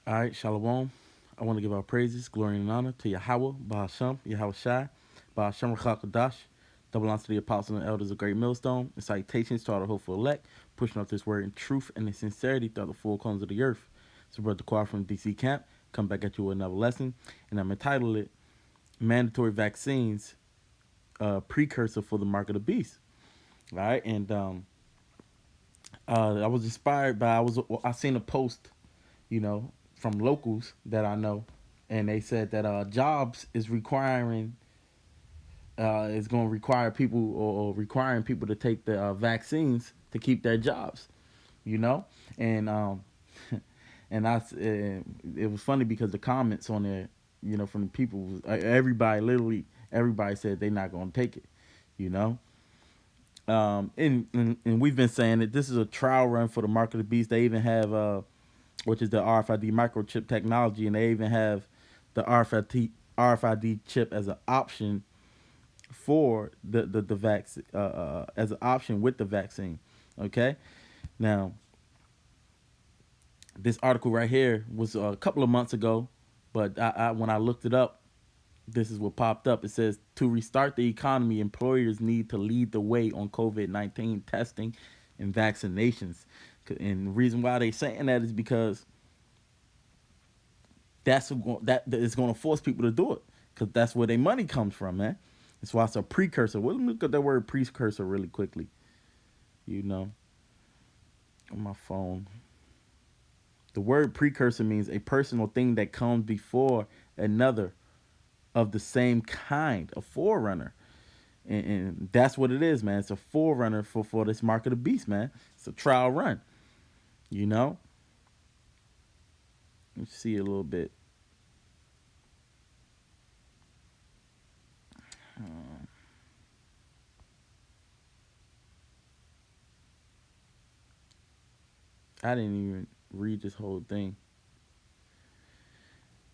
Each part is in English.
All right, Shalom. I want to give our praises, glory, and honor to Yahweh, Bahasham, Yahweh Shai, Bahasham Rakakadash, double honor to the apostles and elders of Great Millstone, and salutations to all the hopeful elect, pushing up this word in truth and in sincerity throughout the four corners of the earth. It's Brother Quar from DC Camp, come back at you with another lesson, and I'm entitled it Mandatory Vaccines, Precursor for the Mark of the Beast. All right, and I was inspired by, I seen a post, from locals that I know, and they said that jobs is going to require people or requiring people to take the vaccines to keep their jobs, you know, and it was funny because the comments on there, from the people was everybody said they're not going to take it, you know. And we've been saying that this is a trial run for the mark of the beast. They even have which is the RFID microchip technology, and they even have the RFID chip as an option for the vaccine, as an option with the vaccine. Okay, now this article right here was a couple of months ago, but when I looked it up, this is what popped up. It says to restart the economy, employers need to lead the way on COVID-19 testing and vaccinations. And the reason why they saying that is because that is going to force people to do it because that's where their money comes from, man. That's why it's a precursor. Well, let me look at that word precursor really quickly. You know, on my phone, the word precursor means a personal thing that comes before another of the same kind, a forerunner. And that's what it is, man. It's a forerunner for this mark of the beast, man. It's a trial run, you know. Let's see a little bit. I didn't even read this whole thing,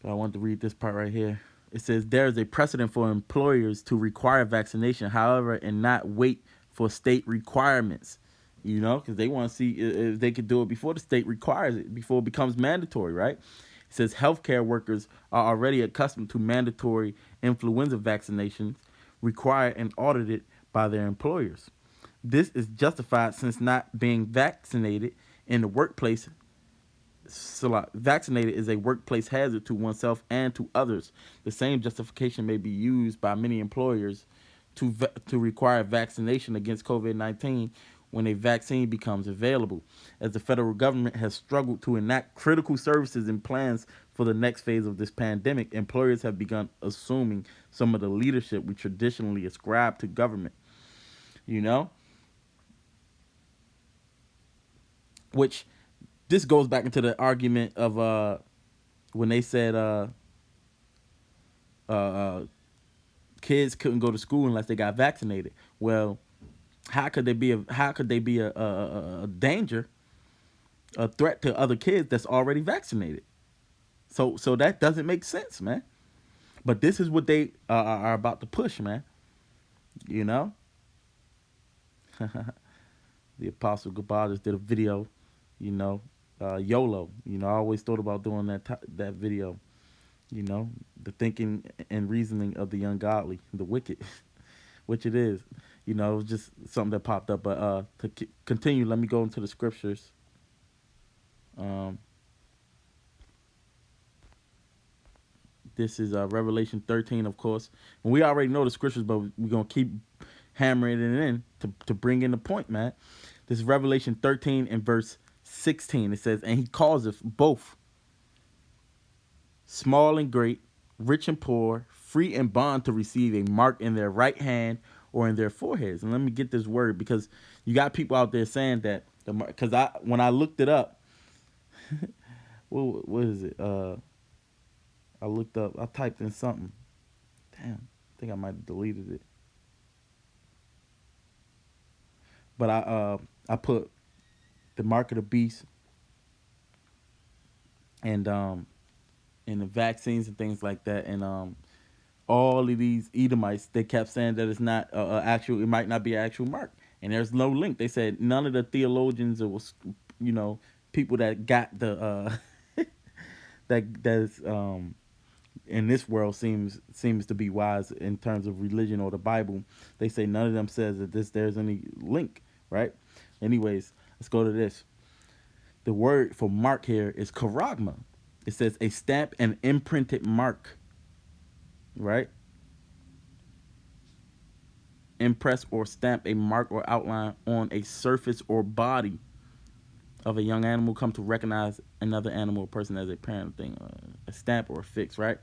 but I want to read this part right here. It says there is a precedent for employers to require vaccination, however, and not wait for state requirements. You know, because they want to see if they could do it before the state requires it, before it becomes mandatory, right? It says healthcare workers are already accustomed to mandatory influenza vaccinations required and audited by their employers. This is justified since not being vaccinated in the workplace vaccinated is a workplace hazard to oneself and to others. The same justification may be used by many employers to require vaccination against COVID-19 when a vaccine becomes available, as the federal government has struggled to enact critical services and plans for the next phase of this pandemic. Employers have begun assuming some of the leadership we traditionally ascribe to government. You know, which this goes back into the argument of when they said uh, uh, kids couldn't go to school unless they got vaccinated. Well, how could they be a danger, a threat to other kids that's already vaccinated? So that doesn't make sense, man. But this is what they are about to push, man. You know, the Apostle Gabal just did a video. You know, YOLO. You know, I always thought about doing that video. You know, the thinking and reasoning of the ungodly, the wicked, which it is. You know, it was just something that popped up. But continue, let me go into the scriptures. Um, this is Revelation 13, of course. And we already know the scriptures, but we're going to keep hammering it in to bring in the point, man. This is Revelation 13 and verse 16. It says, and he causeth both small and great, rich and poor, free and bond to receive a mark in their right hand or in their foreheads. And let me get this word because you got people out there saying that because when I looked it up, what is it? I looked up, I typed in something. Damn, I think I might have deleted it. But I put the mark of the beast and and the vaccines and things like that, and all of these Edomites, they kept saying that it's not actual. It might not be an actual mark, and there's no link. They said none of the theologians or people that got that's in this world seems to be wise in terms of religion or the Bible. They say none of them says that there's any link, right? Anyways, let's go to this. The word for mark here is charagma. It says a stamp and imprinted mark, right? Impress or stamp a mark or outline on a surface or body of a young animal. Come to recognize another animal or person as a parent thing, a stamp or a fix, right?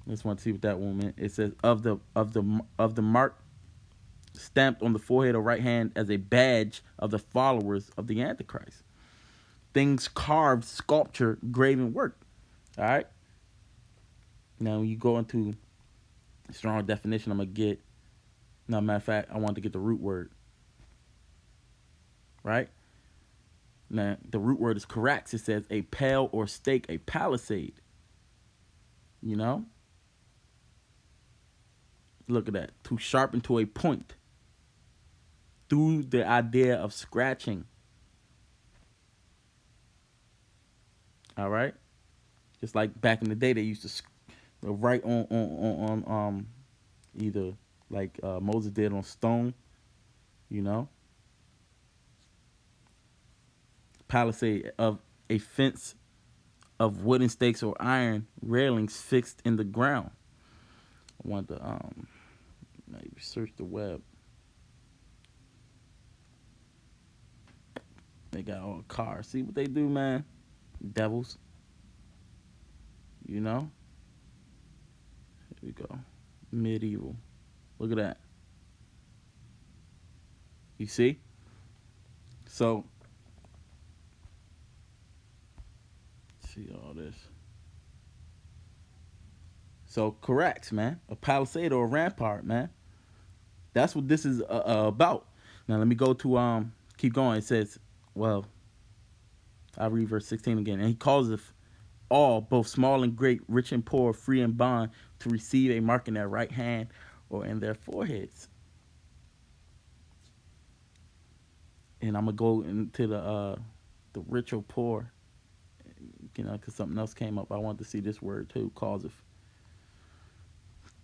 Let's want to see what that one meant. It says of the mark stamped on the forehead or right hand as a badge of the followers of the Antichrist. Things carved, sculpture, graven work. All right. Now when you go into strong definition, I'm gonna get. Now, matter of fact, I want to get the root word. Right. Now the root word is corax. It says a pale or stake, a palisade. You know. Look at that. To sharpen to a point. Through the idea of scratching. All right. Just like back in the day, they used to write on either like Moses did on stone, you know, palisade of a fence of wooden stakes or iron railings fixed in the ground. I want to maybe search the web. They got all cars. See what they do, man? Devils. You know? Here we go. Medieval. Look at that. You see? So, see all this. So, correct, man. A palisade or a rampart, man. That's what this is about. Now, let me go to, keep going. It says, well, I'll read verse 16 again. And he causeth all, both small and great, rich and poor, free and bond, to receive a mark in their right hand or in their foreheads. And I'm gonna go into the rich or poor, you know, because something else came up. I want to see this word too, causeth.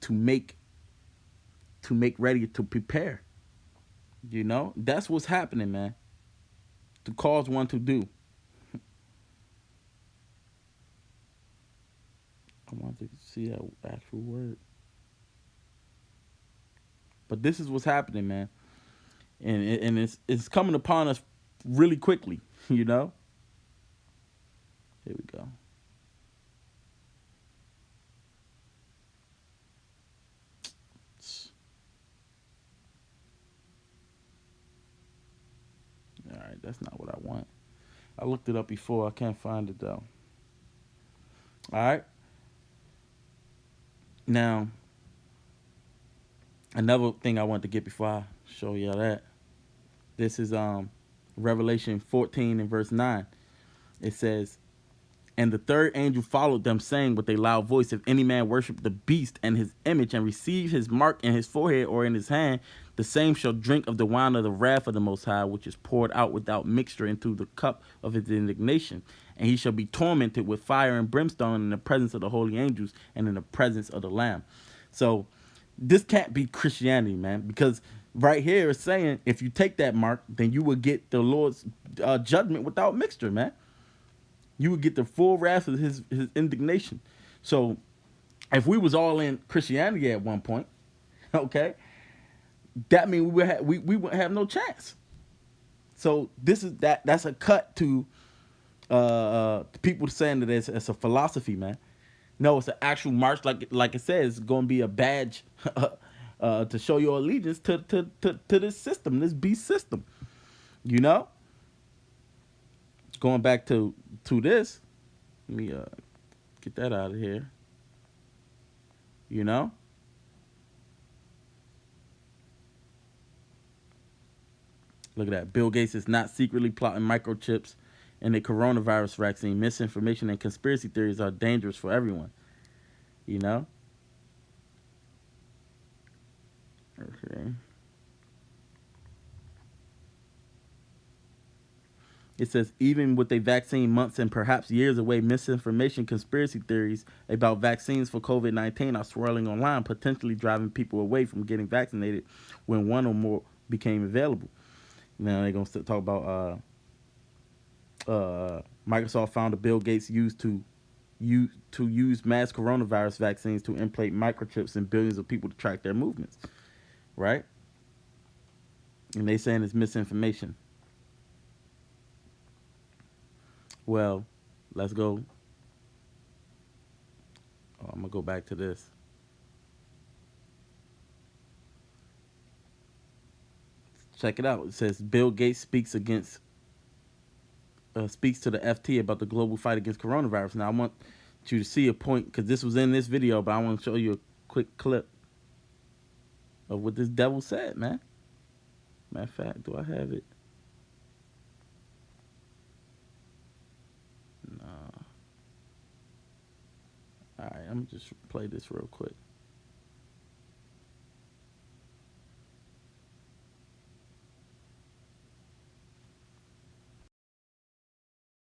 To make ready, to prepare. You know, that's what's happening, man. To cause one to do. I want to see that actual word. But this is what's happening, man. And it's coming upon us really quickly, you know? Here we go. All right, that's not what I want. I looked it up before. I can't find it, though. All right. Now, another thing I want to get before I show y'all that. This is Revelation 14 and verse 9. It says, and the third angel followed them, saying with a loud voice, if any man worship the beast and his image, and receive his mark in his forehead or in his hand, the same shall drink of the wine of the wrath of the Most High, which is poured out without mixture into the cup of his indignation. And he shall be tormented with fire and brimstone in the presence of the holy angels and in the presence of the Lamb. So this can't be Christianity, man, because right here it's saying if you take that mark, then you will get the Lord's judgment without mixture, man. You would get the full wrath of his indignation. So if we was all in Christianity at one point, okay, that means we wouldn't have no chance. So that's a cut to people saying that it's a philosophy, man. No, it's an actual march, like it says, it's going to be a badge to show your allegiance to this system, this beast system. You know. Going back to this, let me get that out of here. You know? Look at that. Bill Gates is not secretly plotting microchips in the coronavirus vaccine. Misinformation and conspiracy theories are dangerous for everyone. You know? Okay. It says, even with a vaccine months and perhaps years away, misinformation, conspiracy theories about vaccines for COVID-19 are swirling online, potentially driving people away from getting vaccinated when one or more became available. Now they're going to talk about Microsoft founder Bill Gates use mass coronavirus vaccines to implant microchips in billions of people to track their movements, right? And they saying it's misinformation. Well, let's go. Oh, I'm gonna go back to this. Check it out. It says Bill Gates speaks to the FT about the global fight against coronavirus. Now I want you to see a point because this was in this video, but I want to show you a quick clip of what this devil said, man. Matter of fact, do I have it? No. All right, I'm gonna just play this real quick.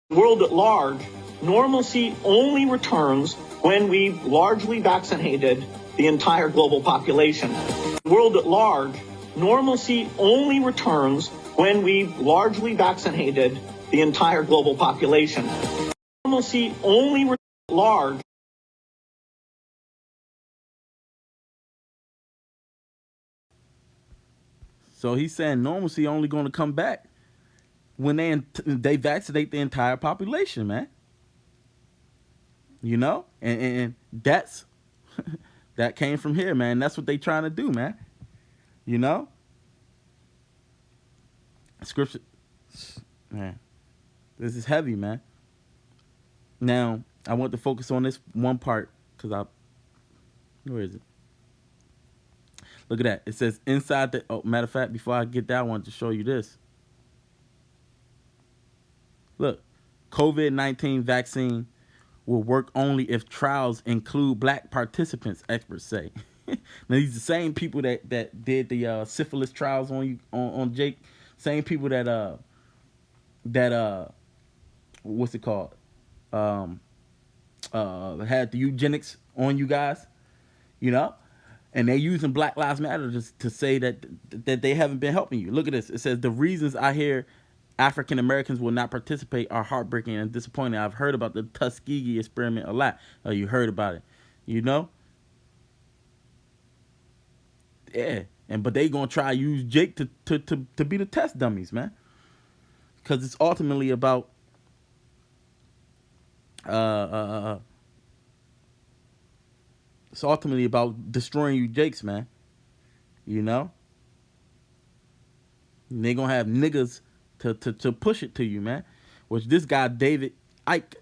World at large, normalcy only returns when we've largely vaccinated the entire global population. World at large, normalcy only returns when we've largely vaccinated the entire global population. Normalcy only large. So he's saying normalcy only going to come back when they vaccinate the entire population, man. You know, and that's that came from here, man. That's what they trying to do, man. You know, scripture, man. This is heavy, man. Now I want to focus on this one part because where is it? Look at that. It says inside the. Oh, matter of fact, before I get that, I want to show you this. Look, COVID-19 vaccine will work only if trials include black participants, experts say. Now these are the same people that did the syphilis trials on Jake, same people that what's it called? Had the eugenics on you guys, you know? And they're using Black Lives Matter to say that they haven't been helping you. Look at this. It says the reasons I hear African Americans will not participate are heartbreaking and disappointing. I've heard about the Tuskegee experiment a lot. You heard about it, you know? Yeah, but they gonna try to use Jake to be the test dummies, man. Because it's ultimately about it's ultimately about destroying you, Jakes, man. You know, and they gonna have niggas to push it to you, man. Which this guy David Icke,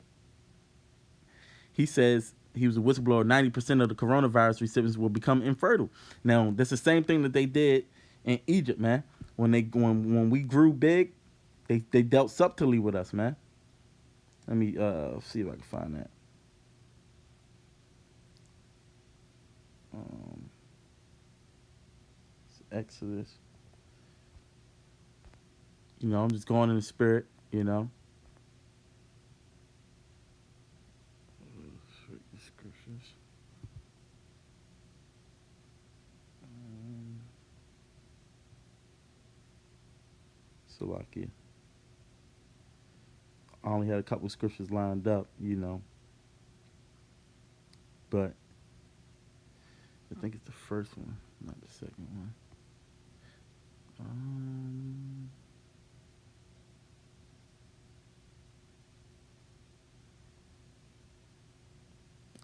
he says he was a whistleblower. 90% of the coronavirus recipients will become infertile. Now that's the same thing that they did in Egypt, man. When we grew big, they dealt subtly with us, man. Let me see if I can find that. Exodus. You know, I'm just going in the spirit, you know. Scriptures. Salakia. I only had a couple of scriptures lined up, you know. But I think it's the first one, not the second one.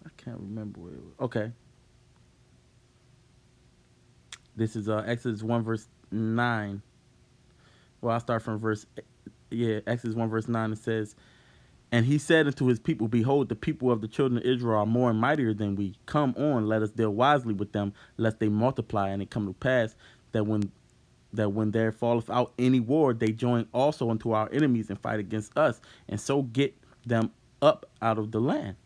I can't remember where it was. Okay. This is Exodus 1 verse 9. Well, I'll start from Exodus 1 verse 9. It says, and he said unto his people, behold, the people of the children of Israel are more and mightier than we. Come on, let us deal wisely with them, lest they multiply. And it come to pass that when there falleth out any war, they join also unto our enemies and fight against us, and so get them up out of the land.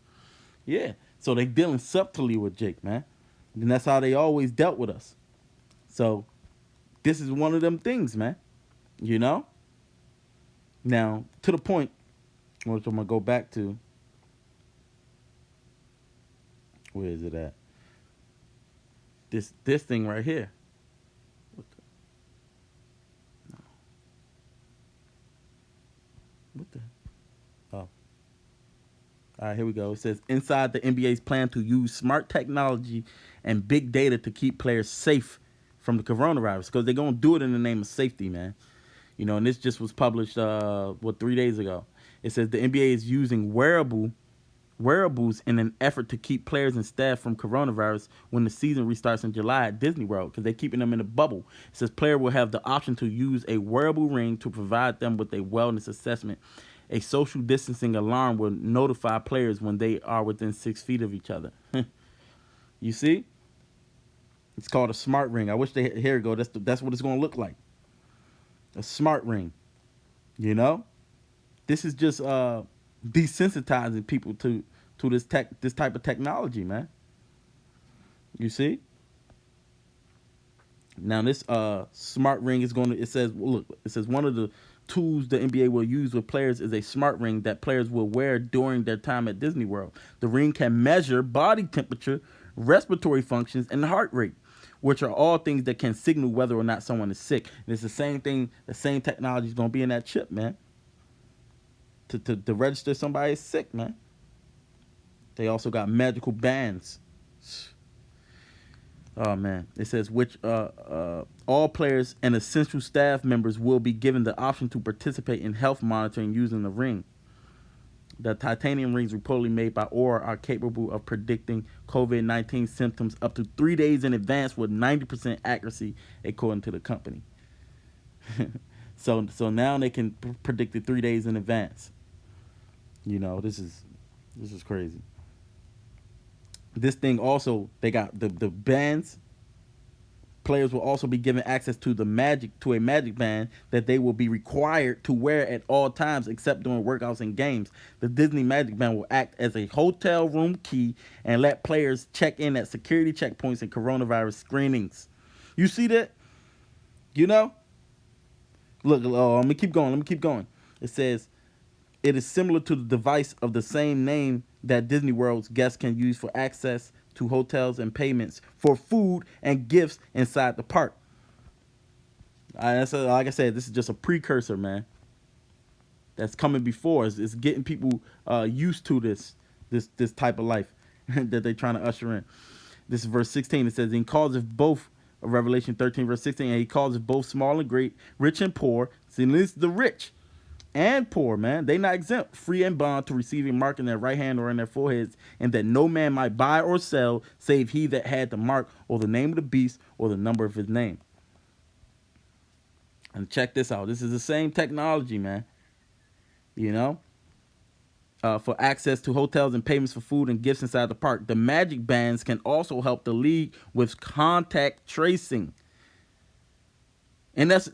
Yeah. So they dealing subtly with Jake, man. And that's how they always dealt with us. So this is one of them things, man. You know? Now, to the point, which I'm gonna go back to. Where is it at? This thing right here. What the? What the? Oh, all right. Here we go. It says inside the NBA's plan to use smart technology and big data to keep players safe from the coronavirus because they're gonna do it in the name of safety, man. And this just was published 3 days ago. It says the NBA is using wearables in an effort to keep players and staff from coronavirus when the season restarts in July at Disney World because they're keeping them in a bubble. It says player will have the option to use a wearable ring to provide them with a wellness assessment. A social distancing alarm will notify players when they are within 6 feet of each other. You see? It's called a smart ring. I wish here it go. That's what it's going to look like. A smart ring. This is just desensitizing people to this type of technology, man. You see? Now this smart ring is going to. It says, well, look. It says one of the tools the NBA will use with players is a smart ring that players will wear during their time at Disney World. The ring can measure body temperature, respiratory functions, and heart rate, which are all things that can signal whether or not someone is sick. And it's the same thing. The same technology is going to be in that chip, man. To register somebody is sick, man. They also got magical bands. Oh man, it says which all players and essential staff members will be given the option to participate in health monitoring using the ring. The titanium rings reportedly made by Aura are capable of predicting COVID-19 symptoms up to 3 days in advance with 90% accuracy, according to the company. So now they can predict it 3 days in advance. This is crazy. This thing also, they got the bands. Players will also be given access to a magic band that they will be required to wear at all times except during workouts and games. The Disney Magic Band will act as a hotel room key and let players check in at security checkpoints and coronavirus screenings. You see that? Look, let me keep going. It says it is similar to the device of the same name that Disney World's guests can use for access to hotels and payments for food and gifts inside the park. Like I said, this is just a precursor, man. That's coming before. It's getting people used to this type of life that they're trying to usher in. This is verse 16. It says, "He calls it both." Revelation 13, verse 16. And he calls it both small and great, rich and poor. See, this is the rich and poor, man. They not exempt, free and bond, to receive a mark in their right hand or in their foreheads, and that no man might buy or sell save he that had the mark or the name of the beast or the number of his name. And check this out. This is the same technology, man. For access to hotels and payments for food and gifts inside the park. The magic bands can also help the league with contact tracing. And that's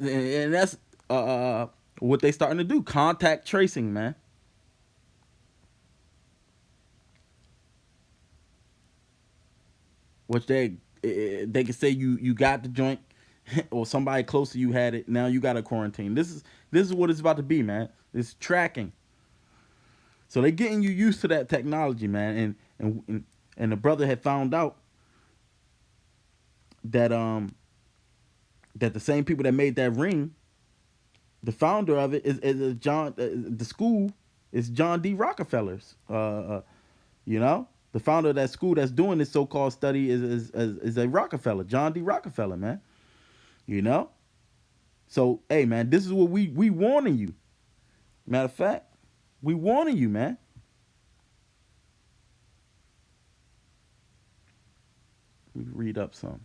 what they starting to do. Contact tracing, man. Which they can say you got the joint or somebody close to you had it. Now you got to quarantine. This is what it's about to be, man. It's tracking. So they're getting you used to that technology, man. And the brother had found out that that the same people that made that ring, the founder of it is John. The school is John D. Rockefeller's. The founder of that school that's doing this so-called study is a Rockefeller, John D. Rockefeller, man. So hey, man, this is what we warning you. Matter of fact, we warning you, man. Let me read up some.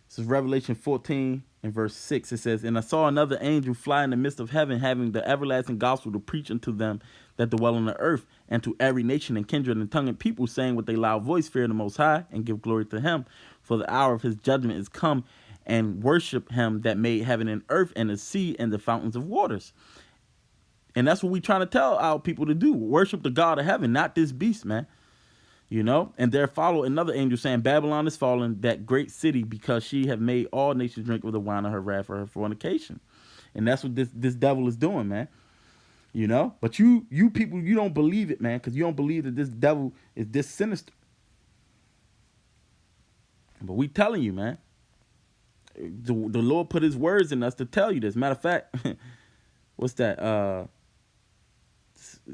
This is Revelation 14 and verse 6. It says, "And I saw another angel fly in the midst of heaven, having the everlasting gospel to preach unto them that dwell on the earth, and to every nation and kindred and tongue and people, saying with a loud voice, Fear the Most High, and give glory to him, for the hour of his judgment is come, and worship him that made heaven and earth and the sea and the fountains of waters." And that's what we trying to tell our people to do. Worship the God of heaven, not this beast, man. And there followed another angel saying, "Babylon is fallen, that great city, because she have made all nations drink of the wine of her wrath for her fornication." And that's what this devil is doing, man. You know? But you people, you don't believe it, man, because you don't believe that this devil is this sinister. But we telling you, man. The Lord put his words in us to tell you this. Matter of fact, what's that?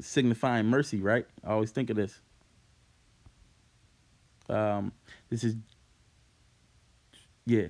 Signifying mercy, right? I always think of this. This is, yeah.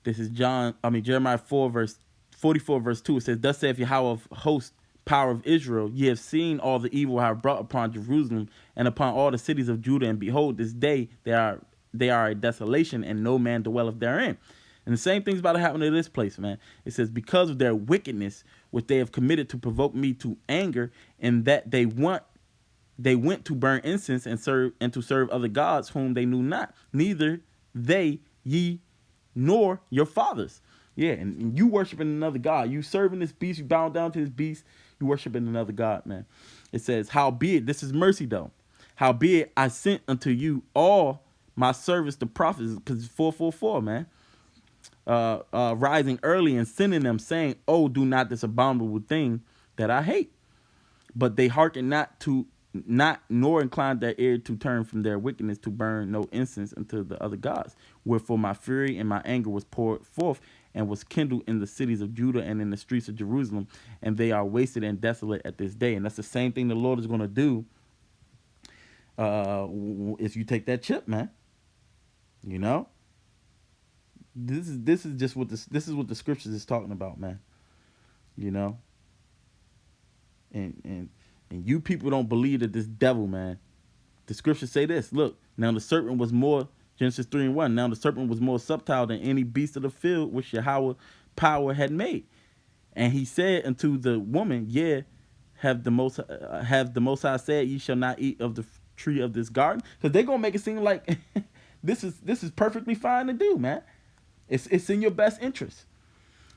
This is Jeremiah 4 verse 44 verse 2. It says, "Thus saith Yahweh of hosts, power of Israel, ye have seen all the evil I have brought upon Jerusalem and upon all the cities of Judah, and behold, this day they are a desolation, and no man dwelleth therein." And the same thing's about to happen to this place, man. It says, "Because of their wickedness, which they have committed to provoke me to anger, and that they went to burn incense and to serve other gods whom they knew not, neither they, ye, nor your fathers." Yeah, and you worshiping another god. You serving this beast. You bow down to this beast. You worshiping another god, man. It says, "Howbeit," this is mercy though. "Howbeit I sent unto you all my servants the prophets," because it's 444, man. "Rising early and sending them, saying, oh, do not this abominable thing that I hate. But they hearken not nor incline their ear to turn from their wickedness to burn no incense unto the other gods. Wherefore my fury and my anger was poured forth and was kindled in the cities of Judah and in the streets of Jerusalem, and they are wasted and desolate at this day." And that's the same thing the Lord is going to do if you take that chip, man. You know, this is just what this is what the scriptures is talking about, man. You know, and you people don't believe that this devil, man. The scriptures say this. Look, now the serpent was more, Genesis 3:1. Now the serpent was more subtle than any beast of the field which Yahweh power had made. And he said unto the woman, "Yeah, have the most High said, ye shall not eat of the tree of this garden?" Because they're gonna make it seem like this is perfectly fine to do, man. It's in your best interest.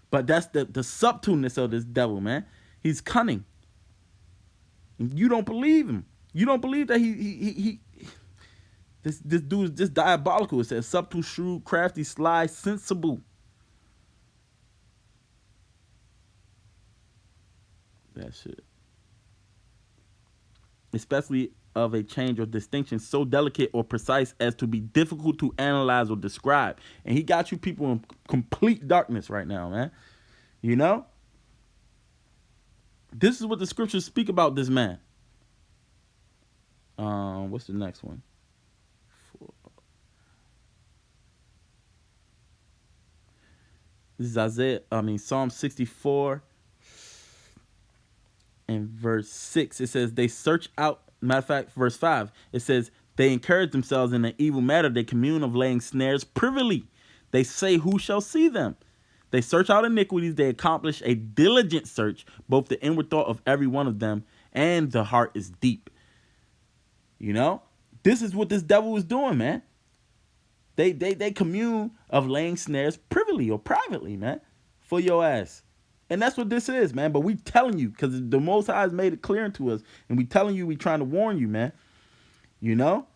But that's the subtleness of this devil, man. He's cunning. And you don't believe him. You don't believe that he this dude is just diabolical. It says subtle, shrewd, crafty, sly, sensible. That shit. Especially of a change or distinction so delicate or precise as to be difficult to analyze or describe. And he got you people in complete darkness right now, man. You know? This is what the scriptures speak about this man. What's the next one? This is Psalm 64 and verse 6. It says, they search out, matter of fact, verse 5, it says, they encourage themselves in an evil matter. They commune of laying snares privily. They say, who shall see them? They search out iniquities. They accomplish a diligent search, both the inward thought of every one of them, and the heart is deep. You know, this is what this devil is doing, man. They commune of laying snares privily or privately, man, for your ass. And that's what this is, man. But we telling you, because the Most High has made it clear to us, and we telling you, we trying to warn you, man. You know,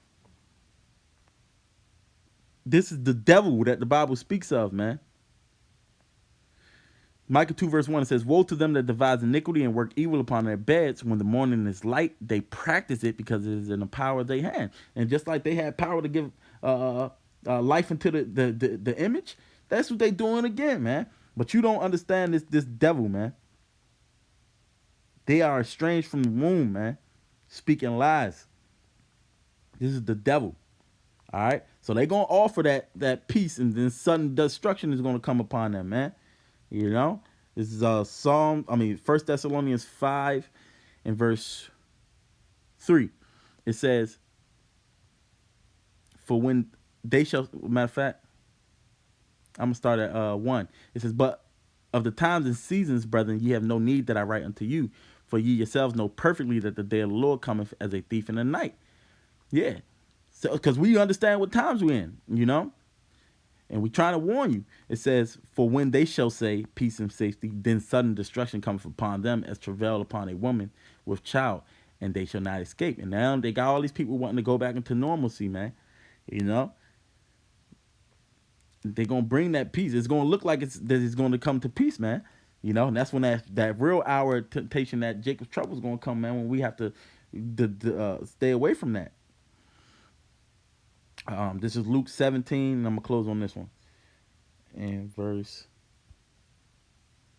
this is the devil that the Bible speaks of, man. Micah 2 verse 1, it says, woe to them that devise iniquity and work evil upon their beds. When the morning is light, they practice it because it is in the power of their hand. And just like they had power to give life into the image, that's what they doing again, man. But you don't understand this devil, man. They are estranged from the womb, man, speaking lies. This is the devil. All right, so they gonna offer that peace, and then sudden destruction is gonna come upon them, man. You know, this is 1 Thessalonians 5 and verse 3. It says, for when they shall, matter of fact, I'm gonna start at 1. It says, but of the times and seasons, brethren, ye have no need that I write unto you, for ye yourselves know perfectly that the day of the Lord cometh as a thief in the night. Yeah, so because we understand what times we're in, you know. And we trying to warn you. It says, for when they shall say peace and safety, then sudden destruction cometh upon them as travail upon a woman with child, and they shall not escape. And now they got all these people wanting to go back into normalcy, man. You know, they're gonna bring that peace. It's gonna look like it's gonna come to peace, man. You know, and that's when that real hour of temptation, that Jacob's trouble is gonna come, man. When we have to stay away from that. This is Luke 17, and I'm gonna close on this one. And verse,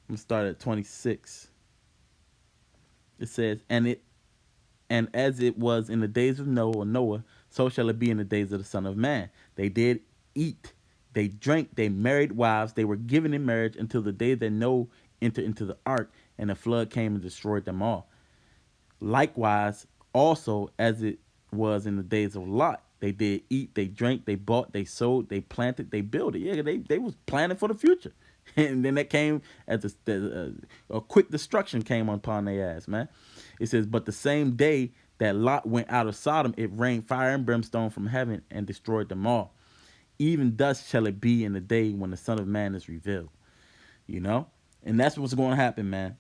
I'm gonna start at 26. It says, and as it was in the days of Noah, so shall it be in the days of the Son of Man. They did eat, they drank, they married wives, they were given in marriage until the day that Noah entered into the ark, and the flood came and destroyed them all. Likewise, also as it was in the days of Lot, they did eat, they drank, they bought, they sold, they planted, they built it. Yeah, they was planning for the future. And then that came as a quick destruction came upon their ass, man. It says, but the same day that Lot went out of Sodom, it rained fire and brimstone from heaven and destroyed them all. Even thus shall it be in the day when the Son of Man is revealed. You know? And that's what's going to happen, man.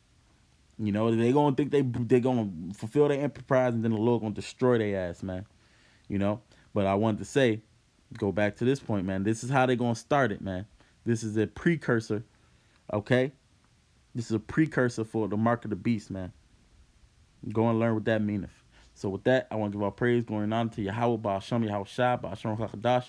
You know, they gonna think they gonna fulfill their enterprise, and then the Lord gonna destroy their ass, man. You know, but I wanted to say, go back to this point, man. This is how they gonna start it, man. This is a precursor, okay? This is a precursor for the mark of the beast, man. Go and learn what that meaneth. So with that, I want to give all praise, glory, and honor to Yahweh, Ba'ashem, Yahweh Shai, Ba'ashem Chakadash.